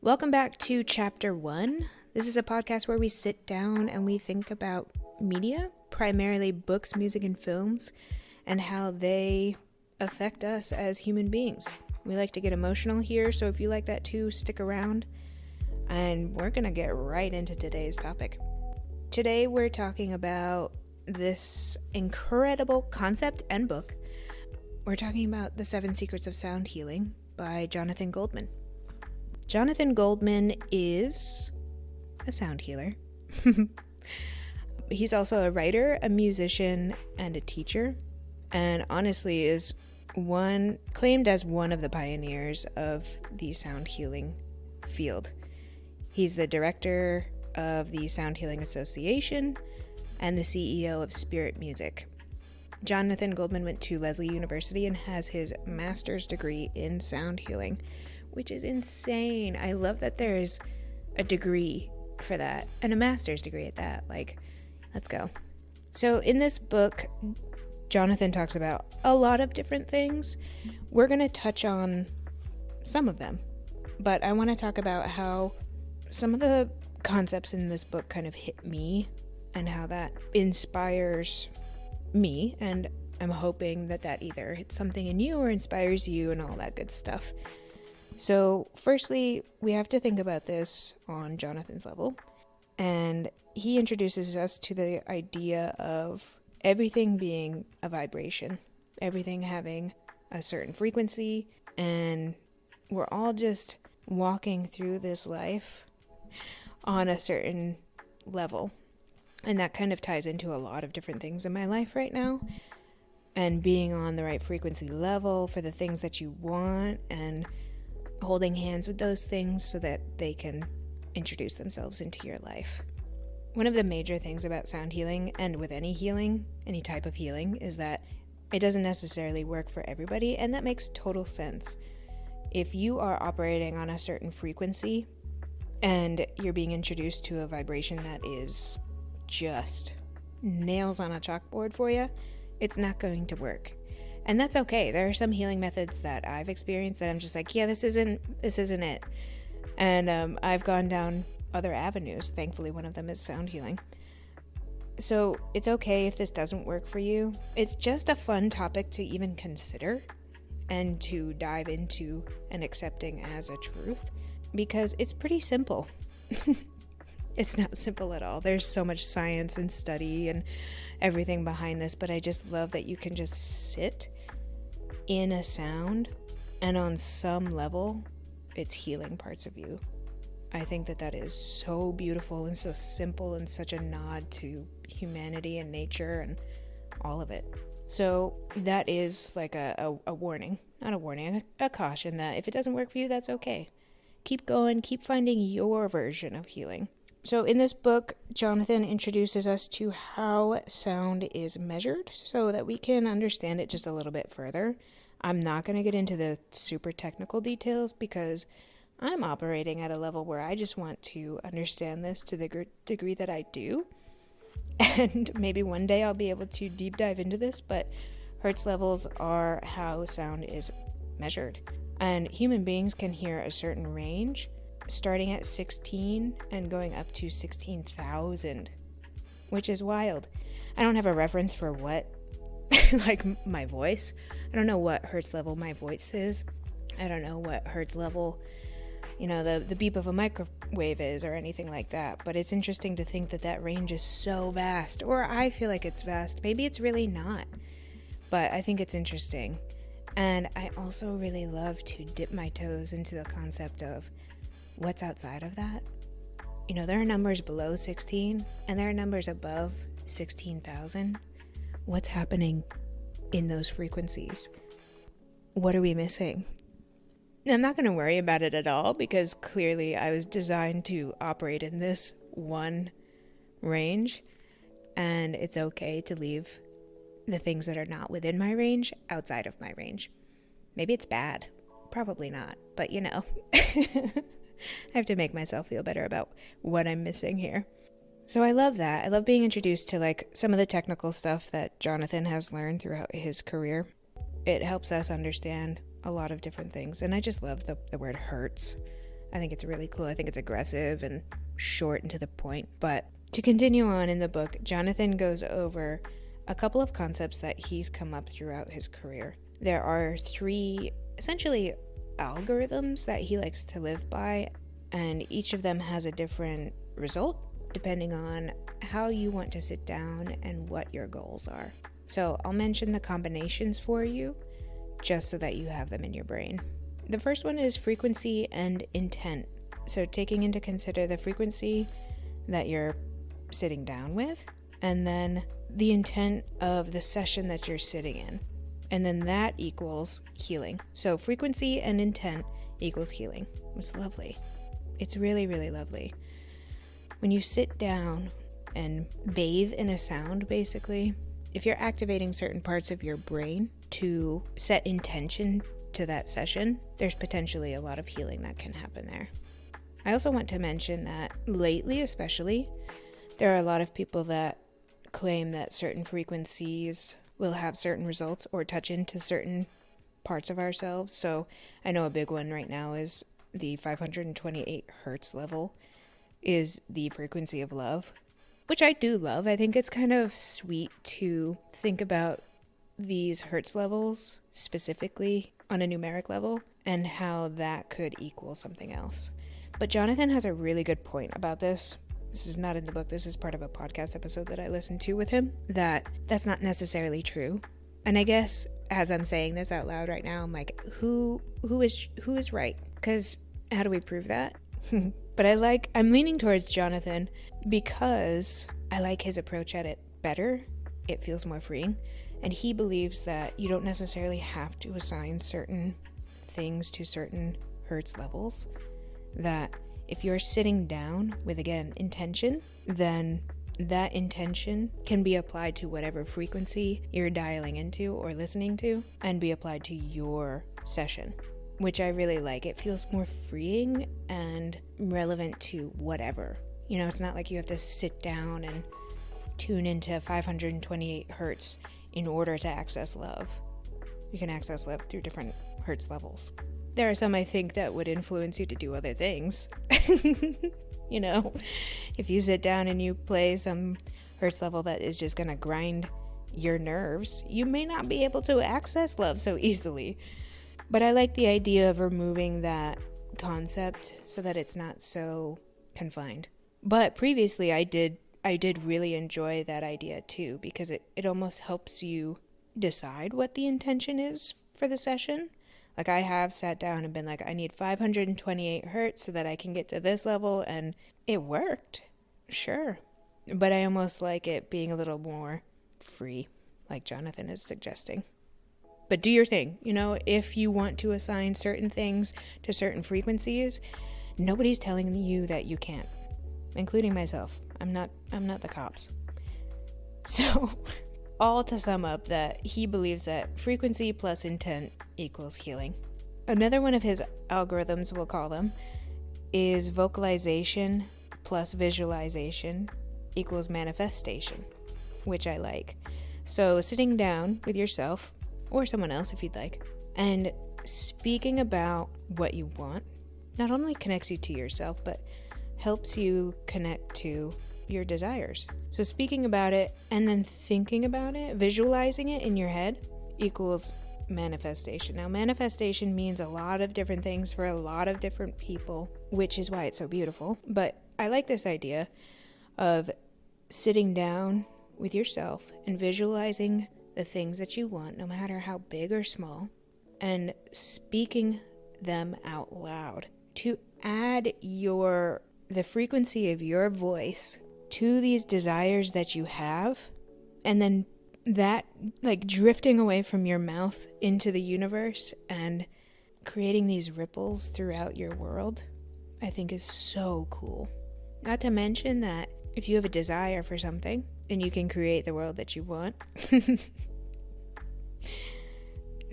Welcome back to Chapter 1. This is a podcast where we sit down and we think about media, primarily books, music, and films, and how they affect us as human beings. We like to get emotional here, so if you like that too, stick around. And we're going to get right into today's topic. Today we're talking about this incredible concept and book. We're talking about The 7 Secrets of Sound Healing by Jonathan Goldman. Jonathan Goldman is a sound healer. He's also a writer, a musician, and a teacher, and honestly is claimed as one of the pioneers of the sound healing field. He's the director of the Sound Healing Association and the CEO of Spirit Music. Jonathan Goldman went to Lesley University and has his master's degree in sound healing, which is insane. I love that there's a degree for that, and a master's degree at that. Let's go. So in this book, Jonathan talks about a lot of different things. We're going to touch on some of them, but I want to talk about how some of the concepts in this book kind of hit me and how that inspires me, and I'm hoping that either hits something in you or inspires you and all that good stuff. So firstly, we have to think about this on Jonathan's level, and he introduces us to the idea of everything being a vibration, everything having a certain frequency, and we're all just walking through this life on a certain level. And that kind of ties into a lot of different things in my life right now, and being on the right frequency level for the things that you want, and holding hands with those things so that they can introduce themselves into your life. One of the major things about sound healing, and with any healing, any type of healing, is that it doesn't necessarily work for everybody, and that makes total sense. If you are operating on a certain frequency and you're being introduced to a vibration that is just nails on a chalkboard for you, it's not going to work. And that's okay. There are some healing methods that I've experienced that I'm just like, yeah, this isn't it. And I've gone down other avenues. Thankfully, one of them is sound healing. So it's okay if this doesn't work for you. It's just a fun topic to even consider and to dive into and accepting as a truth, because it's pretty simple. It's not simple at all. There's so much science and study and everything behind this, but I just love that you can just sit in a sound, and on some level, it's healing parts of you. I think that is so beautiful and so simple, and such a nod to humanity and nature and all of it. So that is like a warning, not a warning, a caution that if it doesn't work for you, that's okay. Keep going, keep finding your version of healing. So in this book, Jonathan introduces us to how sound is measured so that we can understand it just a little bit further. I'm not going to get into the super technical details because I'm operating at a level where I just want to understand this to the degree that I do. And maybe one day I'll be able to deep dive into this, but hertz levels are how sound is measured. And human beings can hear a certain range, starting at 16 and going up to 16,000, which is wild. I don't have a reference for what, like my voice. I don't know what hertz level my voice is. I don't know what hertz level, the beep of a microwave is or anything like that. But it's interesting to think that range is so vast, or I feel like it's vast. Maybe it's really not, but I think it's interesting. And I also really love to dip my toes into the concept of what's outside of that. There are numbers below 16 and there are numbers above 16,000. What's happening in those frequencies? What are we missing? I'm not going to worry about it at all, because clearly I was designed to operate in this one range, and it's okay to leave the things that are not within my range outside of my range. Maybe it's bad. Probably not, but I have to make myself feel better about what I'm missing here. So I love that. I love being introduced to some of the technical stuff that Jonathan has learned throughout his career. It helps us understand a lot of different things. And I just love the word hertz. I think it's really cool. I think it's aggressive and short and to the point. But to continue on in the book, Jonathan goes over a couple of concepts that he's come up throughout his career. There are 3 essentially algorithms that he likes to live by, and each of them has a different result depending on how you want to sit down and what your goals are. So I'll mention the combinations for you just so that you have them in your brain. The first one is frequency and intent. So taking into consider the frequency that you're sitting down with, and then the intent of the session that you're sitting in. And then that equals healing. So frequency and intent equals healing. It's lovely. It's really, really lovely. When you sit down and bathe in a sound, basically, if you're activating certain parts of your brain to set intention to that session, there's potentially a lot of healing that can happen there. I also want to mention that lately, especially, there are a lot of people that claim that certain frequencies will have certain results or touch into certain parts of ourselves. So I know a big one right now is the 528 hertz level is the frequency of love, which I do love. I think it's kind of sweet to think about these hertz levels specifically on a numeric level and how that could equal something else. But Jonathan has a really good point about this. This is not in the book. This is part of a podcast episode that I listened to with him, that's not necessarily true. And I guess as I'm saying this out loud right now, I'm like, who is right? Because how do we prove that? But I'm leaning towards Jonathan because I like his approach at it better. It feels more freeing. And he believes that you don't necessarily have to assign certain things to certain hertz levels. That if you're sitting down with, again, intention, then that intention can be applied to whatever frequency you're dialing into or listening to and be applied to your session, which I really like. It feels more freeing and relevant to whatever. You know, it's not like you have to sit down and tune into 528 hertz in order to access love. You can access love through different hertz levels. There are some I think that would influence you to do other things. You know, if you sit down and you play some hertz level that is just going to grind your nerves, you may not be able to access love so easily. But I like the idea of removing that concept so that it's not so confined. But previously I did really enjoy that idea too, because it almost helps you decide what the intention is for the session. Like I have sat down and been like, I need 528 hertz so that I can get to this level, and it worked. Sure. But I almost like it being a little more free, like Jonathan is suggesting. But do your thing. You know, if you want to assign certain things to certain frequencies, nobody's telling you that you can't, including myself. I'm not the cops. So, all to sum up that he believes that frequency plus intent equals healing. Another one of his algorithms, we'll call them, is vocalization plus visualization equals manifestation, which I like. So sitting down with yourself, or someone else if you'd like, and speaking about what you want not only connects you to yourself, but helps you connect to your desires. So speaking about it and then thinking about it, visualizing it in your head equals manifestation. Now, manifestation means a lot of different things for a lot of different people, which is why it's so beautiful. But I like this idea of sitting down with yourself and visualizing the things that you want, no matter how big or small, and speaking them out loud to add the frequency of your voice to these desires that you have, and then that like drifting away from your mouth into the universe and creating these ripples throughout your world, I think is so cool. Not to mention that if you have a desire for something and you can create the world that you want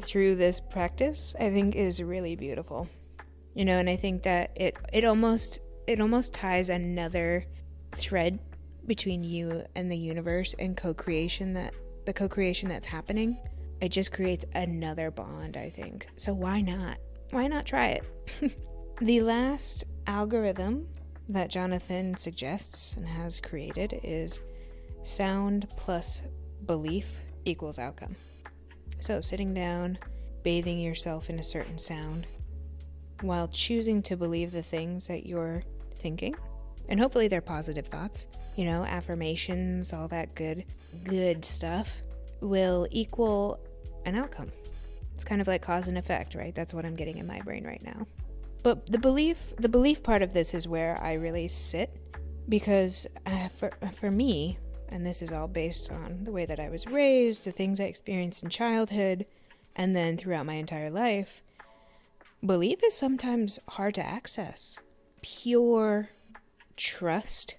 through this practice, I think is really beautiful. You know, and I think that it almost ties another thread between you and the universe and co-creation, the co-creation that's happening. It just creates another bond, I think. So why not? Why not try it? The last algorithm that Jonathan suggests and has created is sound plus belief equals outcome. So sitting down, bathing yourself in a certain sound, while choosing to believe the things that you're thinking, and hopefully they're positive thoughts, affirmations, all that good stuff, will equal an outcome. It's kind of like cause and effect, right? That's what I'm getting in my brain right now. But the belief part of this is where I really sit, because for me, and this is all based on the way that I was raised, the things I experienced in childhood, and then throughout my entire life, belief is sometimes hard to access. Pure trust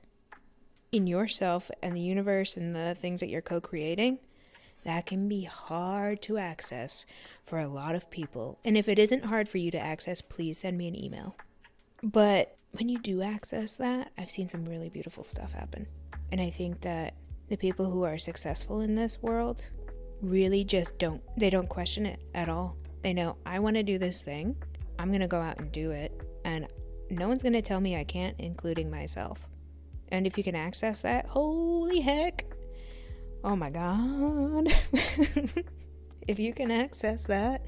in yourself and the universe and the things that you're co-creating, that can be hard to access for a lot of people. And if it isn't hard for you to access, please send me an email. But when you do access that, I've seen some really beautiful stuff happen. And I think that the people who are successful in this world really just don't question it at all. They know, I want to do this thing. I'm going to go out and do it. And no one's going to tell me I can't, including myself. And if you can access that, holy heck. Oh my God. If you can access that,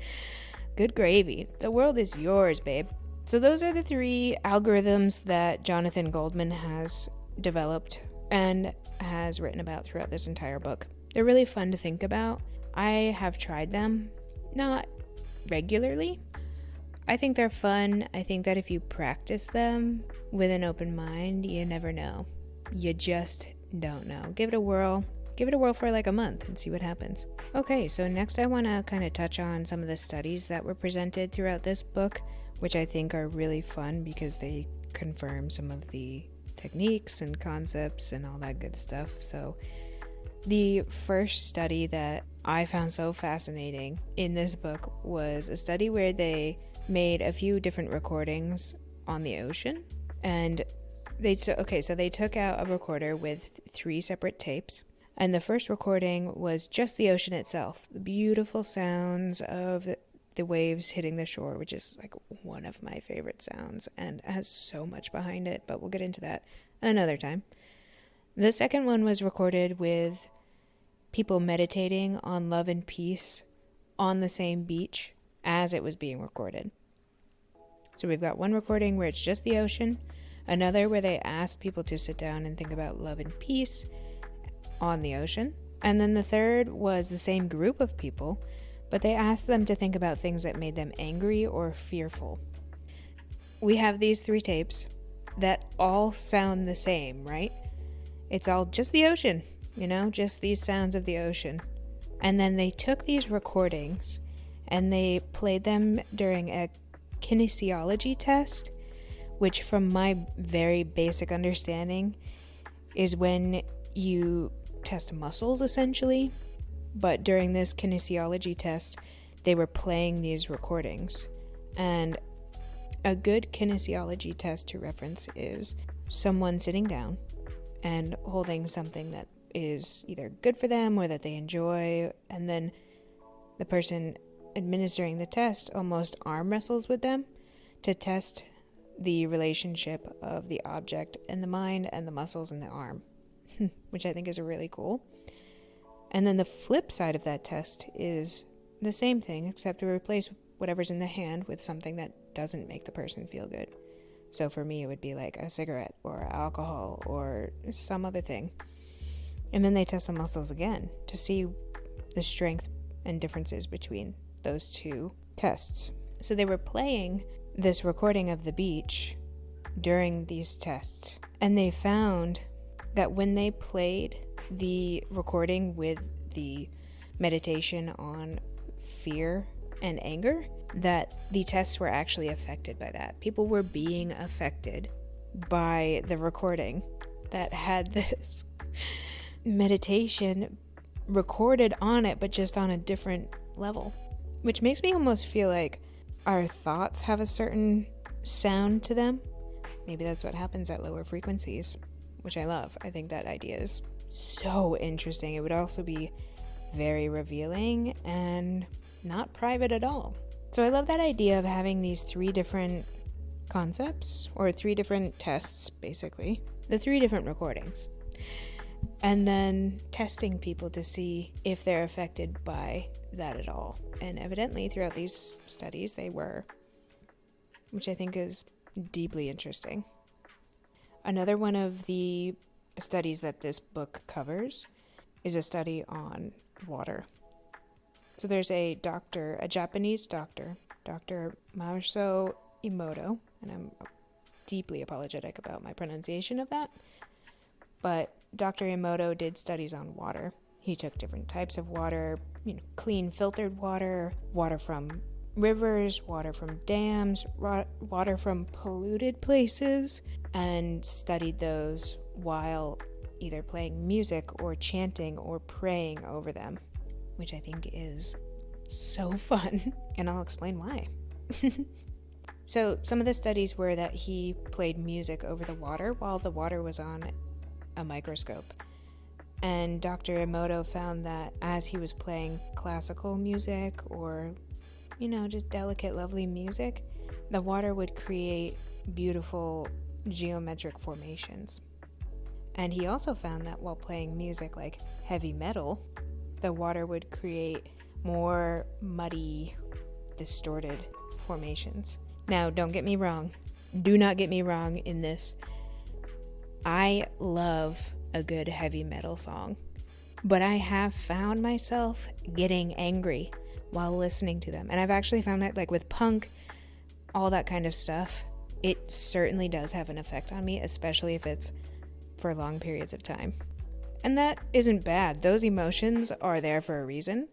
good gravy. The world is yours, babe. So those are the 3 algorithms that Jonathan Goldman has developed and has written about throughout this entire book. They're really fun to think about. I have tried them, not regularly. I think they're fun. I think that if you practice them with an open mind, you never know. You just don't know. Give it a whirl. Give it a whirl for like a month and see what happens. Okay, so next I want to kind of touch on some of the studies that were presented throughout this book, which I think are really fun because they confirm some of the techniques and concepts and all that good stuff. So the first study that I found so fascinating in this book was a study where they made a few different recordings on the ocean, and they took out a recorder with 3 separate tapes. And the first recording was just the ocean itself, the beautiful sounds of the waves hitting the shore, which is like one of my favorite sounds and has so much behind it, but we'll get into that another time. The second one was recorded with people meditating on love and peace on the same beach as it was being recorded. So we've got one recording where it's just the ocean, another where they asked people to sit down and think about love and peace on the ocean. And then the third was the same group of people, but they asked them to think about things that made them angry or fearful. We have these 3 tapes that all sound the same, right? It's all just the ocean, just these sounds of the ocean. And then they took these recordings and they played them during a kinesiology test, which from my very basic understanding is when you test muscles essentially. But during this kinesiology test, they were playing these recordings. And a good kinesiology test to reference is someone sitting down and holding something that is either good for them or that they enjoy, and then the person administering the test almost arm wrestles with them to test the relationship of the object and the mind and the muscles in the arm, which I think is really cool. And then the flip side of that test is the same thing, except to replace whatever's in the hand with something that doesn't make the person feel good. So for me, it would be like a cigarette or alcohol or some other thing. And then they test the muscles again to see the strength and differences between those 2 tests. So they were playing this recording of the beach during these tests, and they found that when they played the recording with the meditation on fear and anger, that the tests were actually affected by that. People were being affected by the recording that had this meditation recorded on it, but just on a different level, which makes me almost feel like our thoughts have a certain sound to them. Maybe that's what happens at lower frequencies, which I love. I think that idea is so interesting. It would also be very revealing and not private at all. So I love that idea of having these 3 different concepts, or 3 different tests, basically. The 3 different recordings. And then testing people to see if they're affected by that at all. And evidently, throughout these studies, they were, which I think is deeply interesting. Another one of the studies that this book covers is a study on water. So there's a Japanese doctor, Dr. Masaru Emoto, and I'm deeply apologetic about my pronunciation of that, but Dr. Emoto did studies on water. He took different types of water, clean filtered water, water from rivers, water from dams, water from polluted places, and studied those while either playing music or chanting or praying over them, which I think is so fun, and I'll explain why. So some of the studies were that he played music over the water while the water was on a microscope. And Dr. Emoto found that as he was playing classical music or, just delicate, lovely music, the water would create beautiful geometric formations. And he also found that while playing music like heavy metal, the water would create more muddy, distorted formations. Now, don't get me wrong. Do not get me wrong in this. I love a good heavy metal song, but I have found myself getting angry while listening to them. And I've actually found that, like with punk, all that kind of stuff, it certainly does have an effect on me, especially if it's for long periods of time. And that isn't bad. Those emotions are there for a reason.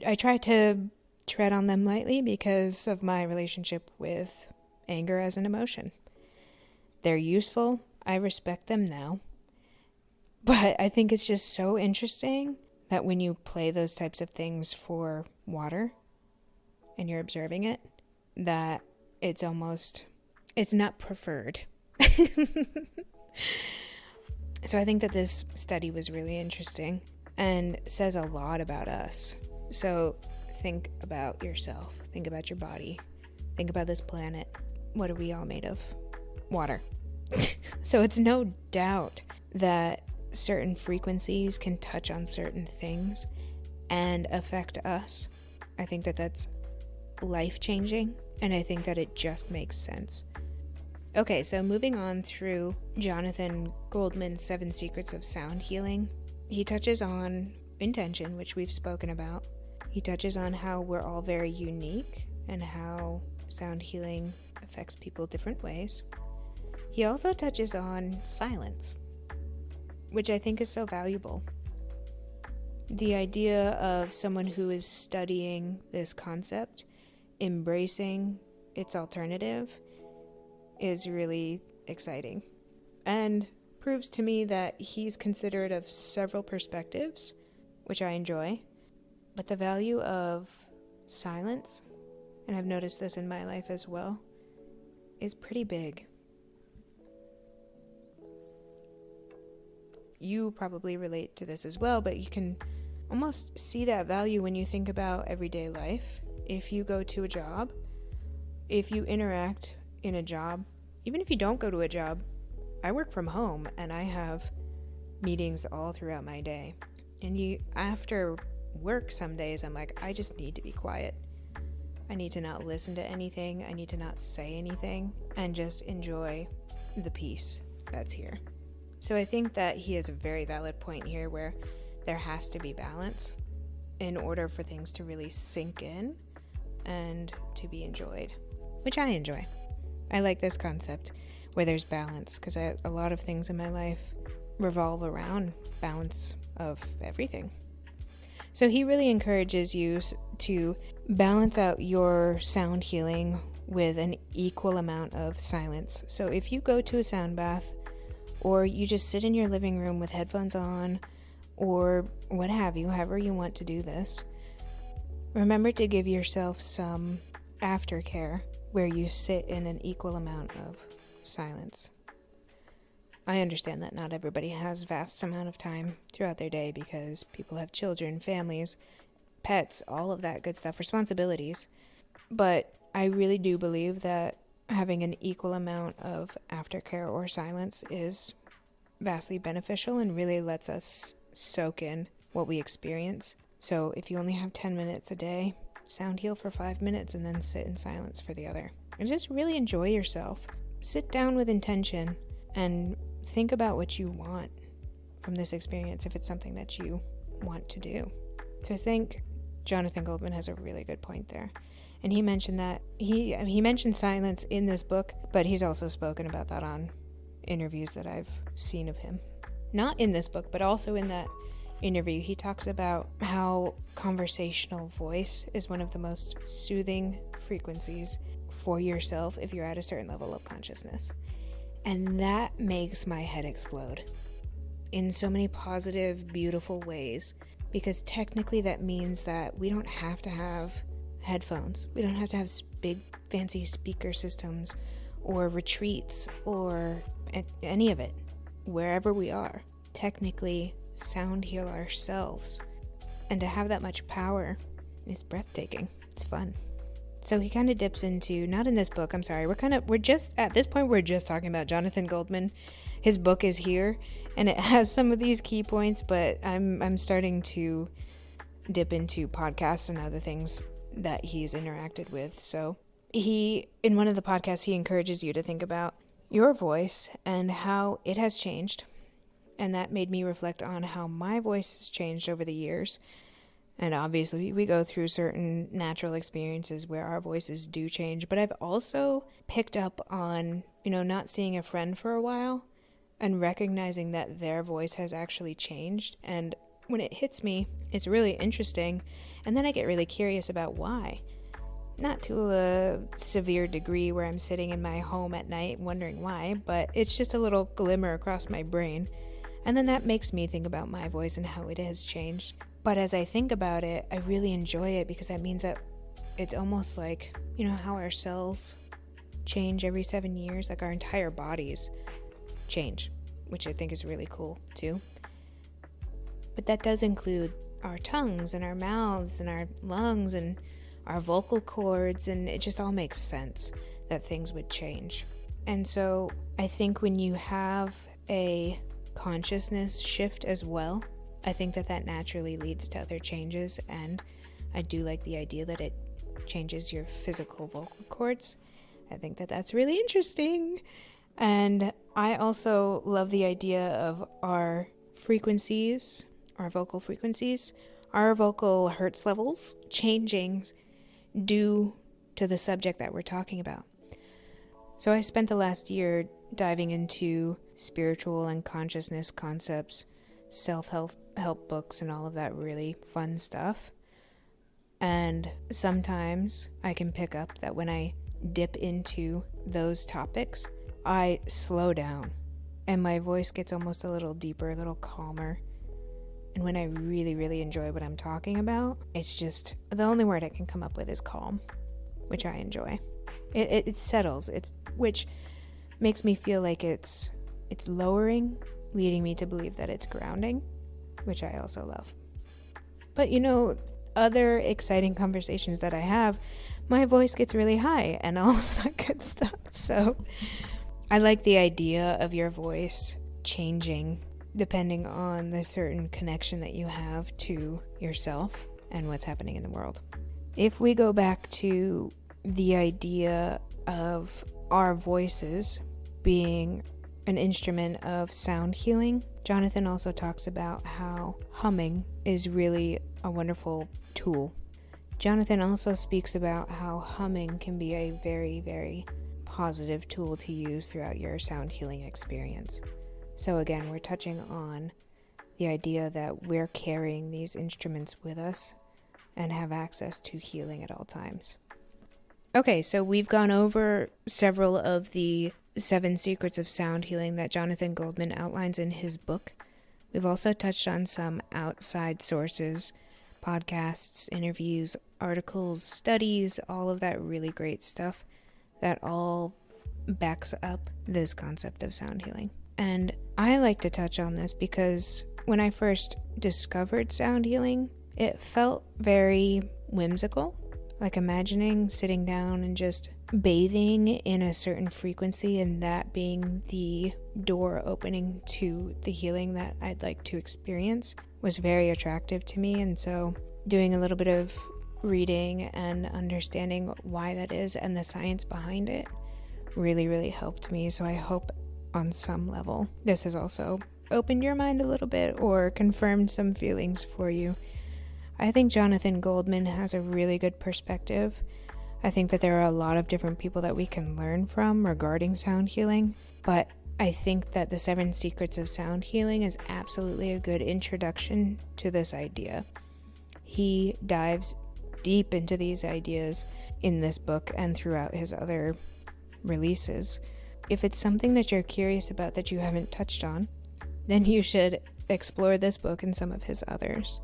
I try to tread on them lightly because of my relationship with anger as an emotion. They're useful. I respect them now. But I think it's just so interesting that when you play those types of things for water and you're observing it, that it's not preferred. So I think that this study was really interesting and says a lot about us. So think about yourself. Think about your body. Think about this planet. What are we all made of? Water. So it's no doubt that certain frequencies can touch on certain things and affect us. I think that that's life-changing, and I think that it just makes sense. Okay, so moving on through Jonathan Goldman's 7 Secrets of Sound Healing, he touches on intention, which we've spoken about. He touches on how we're all very unique and how sound healing affects people different ways. He also touches on silence, which I think is so valuable. The idea of someone who is studying this concept, embracing its alternative, is really exciting and proves to me that he's considerate of several perspectives, which I enjoy. But the value of silence, and I've noticed this in my life as well, is pretty big. You probably relate to this as well, but you can almost see that value when you think about everyday life. If you go to a job, if you interact in a job, even if you don't go to a job, I work from home and I have meetings all throughout my day. And after work some days, I'm like, I just need to be quiet. I need to not listen to anything. I need to not say anything and just enjoy the peace that's here. So I think that he has a very valid point here where there has to be balance in order for things to really sink in and to be enjoyed, which I enjoy. I like this concept where there's balance because a lot of things in my life revolve around balance of everything. So he really encourages you to balance out your sound healing with an equal amount of silence. So if you go to a sound bath, or you just sit in your living room with headphones on, or what have you, however you want to do this, remember to give yourself some aftercare where you sit in an equal amount of silence. I understand that not everybody has vast amount of time throughout their day because people have children, families, pets, all of that good stuff, responsibilities. But I really do believe that having an equal amount of aftercare or silence is vastly beneficial and really lets us soak in what we experience. So if you only have 10 minutes a day, sound heal for 5 minutes and then sit in silence for the other. And just really enjoy yourself. Sit down with intention and think about what you want from this experience if it's something that you want to do. So I think Jonathan Goldman has a really good point there. And he mentioned that he mentioned silence in this book, but he's also spoken about that on interviews that I've seen of him. Not in this book, but also in that interview, he talks about how conversational voice is one of the most soothing frequencies for yourself if you're at a certain level of consciousness. And that makes my head explode in so many positive, beautiful ways, because technically that means that we don't have to have headphones. We don't have to have big, fancy speaker systems or retreats or any of it. Wherever we are, technically sound heal ourselves. And to have that much power is breathtaking. It's fun. So he kind of dips into, not in this book, I'm sorry, we're just, at this point, we're just talking about Jonathan Goldman. His book is here, and it has some of these key points, but I'm starting to dip into podcasts and other things that he's interacted with. So in one of the podcasts, he encourages you to think about your voice and how it has changed. And that made me reflect on how my voice has changed over the years. And obviously we go through certain natural experiences where our voices do change. But I've also picked up on, not seeing a friend for a while and recognizing that their voice has actually changed. And when it hits me, it's really interesting. And then I get really curious about why. Not to a severe degree where I'm sitting in my home at night wondering why, but it's just a little glimmer across my brain. And then that makes me think about my voice and how it has changed. But as I think about it, I really enjoy it because that means that it's almost like, how our cells change every 7 years, like our entire bodies change, which I think is really cool too. But that does include our tongues and our mouths and our lungs and our vocal cords, and it just all makes sense that things would change. And so I think when you have a consciousness shift as well, I think that naturally leads to other changes, and I do like the idea that it changes your physical vocal cords. I think that that's really interesting. And I also love the idea of our frequencies, our vocal frequencies, our vocal hertz levels changing due to the subject that we're talking about. So I spent the last year diving into spiritual and consciousness concepts, self-help books, and all of that really fun stuff. And sometimes I can pick up that when I dip into those topics, I slow down and my voice gets almost a little deeper, a little calmer. And when I really, really enjoy what I'm talking about, it's just, the only word I can come up with is calm, which I enjoy. It settles, which makes me feel like it's lowering, leading me to believe that it's grounding, which I also love. But other exciting conversations that I have, my voice gets really high and all of that good stuff. So I like the idea of your voice changing depending on the certain connection that you have to yourself and what's happening in the world. If we go back to the idea of our voices being an instrument of sound healing, Jonathan also talks about how humming is really a wonderful tool. Jonathan also speaks about how humming can be a very, very positive tool to use throughout your sound healing experience. So again, we're touching on the idea that we're carrying these instruments with us and have access to healing at all times. Okay, so we've gone over several of the 7 secrets of sound healing that Jonathan Goldman outlines in his book. We've also touched on some outside sources, podcasts, interviews, articles, studies, all of that really great stuff that all backs up this concept of sound healing. And I like to touch on this because when I first discovered sound healing, it felt very whimsical. Like imagining sitting down and just bathing in a certain frequency and that being the door opening to the healing that I'd like to experience was very attractive to me. And so doing a little bit of reading and understanding why that is and the science behind it really, really helped me. So I hope on some level this has also opened your mind a little bit or confirmed some feelings for you. I think Jonathan Goldman has a really good perspective. I think that there are a lot of different people that we can learn from regarding sound healing, but I think that the 7 Secrets of Sound Healing is absolutely a good introduction to this idea. He dives deep into these ideas in this book and throughout his other releases. If it's something that you're curious about that you haven't touched on, then you should explore this book and some of his others.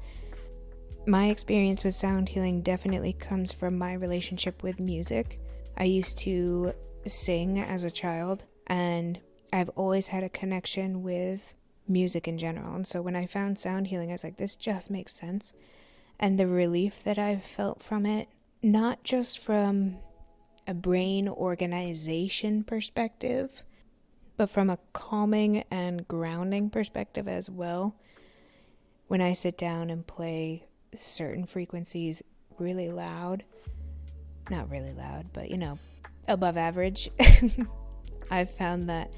My experience with sound healing definitely comes from my relationship with music. I used to sing as a child, and I've always had a connection with music in general. And so when I found sound healing, I was like, this just makes sense. And the relief that I've felt from it, not just from a brain organization perspective, but from a calming and grounding perspective as well. When I sit down and play certain frequencies really loud, not really loud, but above average, I've found that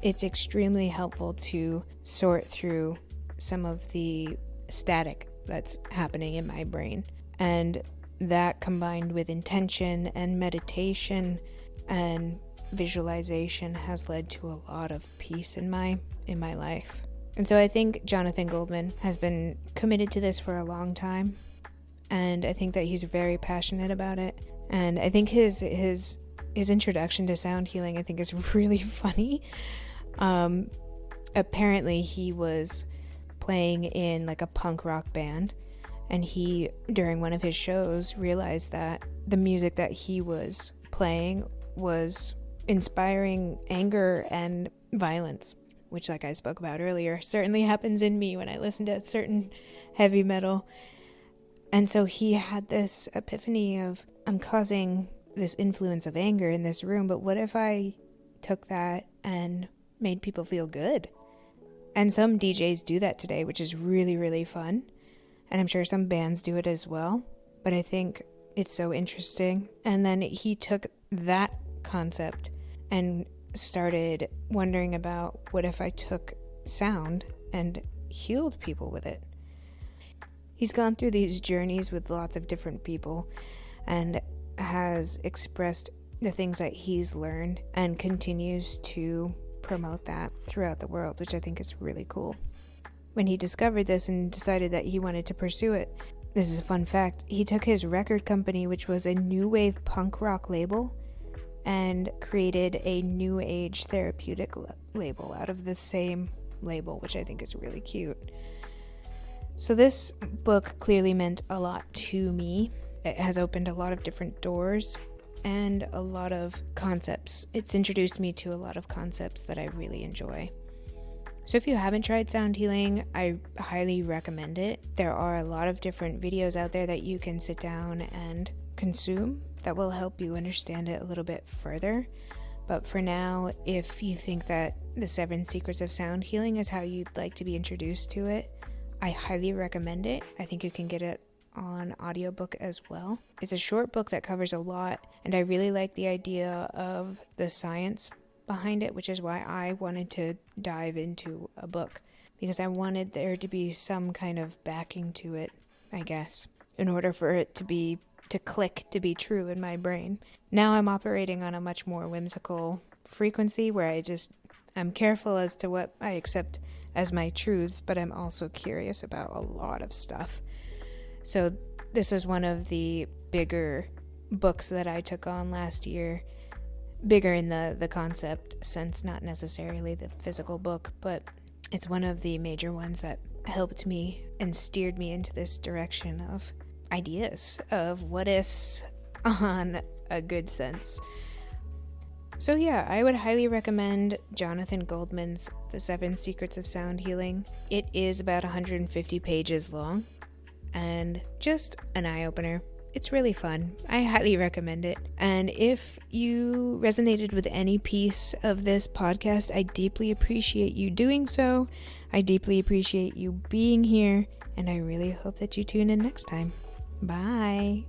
it's extremely helpful to sort through some of the static that's happening in my brain. And that combined with intention and meditation and visualization has led to a lot of peace in my life. And so I think Jonathan Goldman has been committed to this for a long time, and I think that he's very passionate about it. And I think his introduction to sound healing, I think, is really funny. Apparently he was playing in like a punk rock band, and he, during one of his shows, realized that the music that he was playing was inspiring anger and violence, which, like I spoke about earlier, certainly happens in me when I listen to certain heavy metal. And so he had this epiphany of, I'm causing this influence of anger in this room, but what if I took that and made people feel good? And some DJs do that today, which is really, really fun. And I'm sure some bands do it as well. But I think it's so interesting. And then he took that concept and started wondering about, what if I took sound and healed people with it? He's gone through these journeys with lots of different people and has expressed the things that he's learned and continues to promote that throughout the world, which I think is really cool. When he discovered this and decided that he wanted to pursue it, this is a fun fact, he took his record company, which was a new wave punk rock label, and created a new age therapeutic label out of the same label, which I think is really cute. So this book clearly meant a lot to me. It has opened a lot of different doors and a lot of concepts. It's introduced me to a lot of concepts that I really enjoy. So if you haven't tried sound healing, I highly recommend it. There are a lot of different videos out there that you can sit down and consume that will help you understand it a little bit further. But for now, if you think that the 7 Secrets of Sound Healing is how you'd like to be introduced to it, I highly recommend it. I think you can get it on audiobook as well. It's a short book that covers a lot, and I really like the idea of the science behind it, which is why I wanted to dive into a book, because I wanted there to be some kind of backing to it, I guess, in order for it to click, to be true in my brain. Now I'm operating on a much more whimsical frequency where I'm careful as to what I accept as my truths, but I'm also curious about a lot of stuff. So this was one of the bigger books that I took on last year. Bigger in the concept sense, not necessarily the physical book, but it's one of the major ones that helped me and steered me into this direction of ideas, of what ifs on a good sense. So yeah, I would highly recommend Jonathan Goldman's The 7 Secrets of Sound Healing. It is about 150 pages long and just an eye-opener. It's really fun. I highly recommend it. And if you resonated with any piece of this podcast, I deeply appreciate you doing so. I deeply appreciate you being here, and I really hope that you tune in next time. Bye.